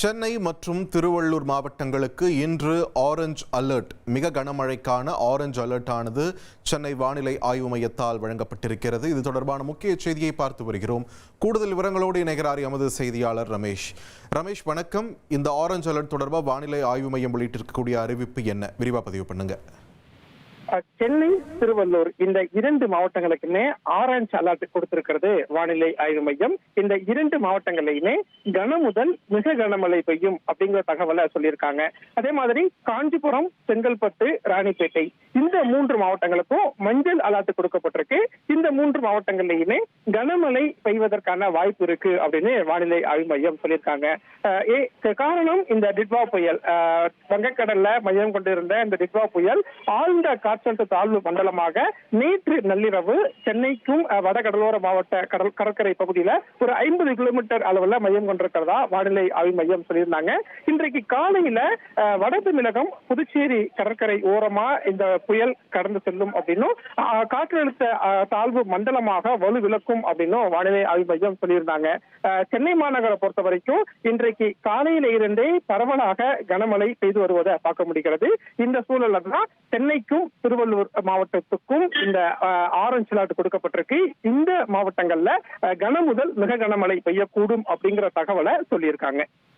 சென்னை மற்றும் திருவள்ளூர் மாவட்டங்களுக்கு இன்று ஆரஞ்சு அலர்ட், மிக கனமழைக்கான ஆரஞ்சு அலர்ட் ஆனது சென்னை வானிலை ஆய்வு மையத்தால் வழங்கப்பட்டிருக்கிறது. இது தொடர்பான முக்கிய செய்தியை பார்த்து வருகிறோம். கூடுதல் விவரங்களோடு இணைகிறார் எமது செய்தியாளர் ரமேஷ். ரமேஷ், வணக்கம். இந்த ஆரஞ்சு அலர்ட் தொடர்பாக வானிலை ஆய்வு மையம் வெளியிட்டிருக்கக்கூடிய அறிவிப்பு என்ன? விரிவாக பதிவு பண்ணுங்க. சென்னை, திருவள்ளூர் இந்த இரண்டு மாவட்டங்களுக்குமே ஆரஞ்சு அலர்ட் கொடுத்திருக்கிறது வானிலை ஆய்வு மையம். இந்த இரண்டு மாவட்டங்களையுமே கன முதல் மிக கனமழை பெய்யும் அப்படிங்கிற தகவலை சொல்லியிருக்காங்க. அதே மாதிரி காஞ்சிபுரம், செங்கல்பட்டு, ராணிப்பேட்டை இந்த மூன்று மாவட்டங்களுக்கும் மஞ்சள் அலர்ட் கொடுக்கப்பட்டிருக்கு. இந்த மூன்று மாவட்டங்கள்லயுமே கனமழை பெய்வதற்கான வாய்ப்பு இருக்கு அப்படின்னு வானிலை ஆய்வு மையம் சொல்லியிருக்காங்க. காரணம் இந்த டிட்வா புயல், வங்கக்கடல்ல மையம் கொண்டிருந்த இந்த டிட்வா புயல் ஆழ்ந்த காற்றழுத்த தாழ்வு மண்டலமாக நேற்று நள்ளிரவு சென்னைக்கும் வடகடலோர மாவட்ட கடற்கரை பகுதியில ஒரு 50 கிலோமீட்டர் அளவுல மையம் கொண்டிருக்கிறதா வானிலை ஆய்வு மையம் சொல்லியிருந்தாங்க. இன்றைக்கு காலையில வட தமிழகம், புதுச்சேரி கடற்கரை ஓரமா இந்த புயல் கடந்து செல்லும் அப்படின்னும், காற்றழுத்த தாழ்வு மண்டலமாக வலுவிழக்கும் அப்படின்னும் வானிலை ஆய்வு மையம் சொல்லியிருந்தாங்க. சென்னை மாநகரை பொறுத்த வரைக்கும் இன்றைக்கு காலையில இருந்தே பரவலாக கனமழை பெய்து வருவதை பார்க்க முடிகிறது. இந்த சூழல்ல தான் சென்னைக்கும் திருவள்ளூர் மாவட்டத்துக்கும் இந்த ஆரஞ்சு அலர்ட் கொடுக்கப்பட்டிருக்கு. இந்த மாவட்டங்கள்ல கன முதல் மிக கனமழை பெய்யக்கூடும் அப்படிங்கிற தகவலை சொல்லியிருக்காங்க.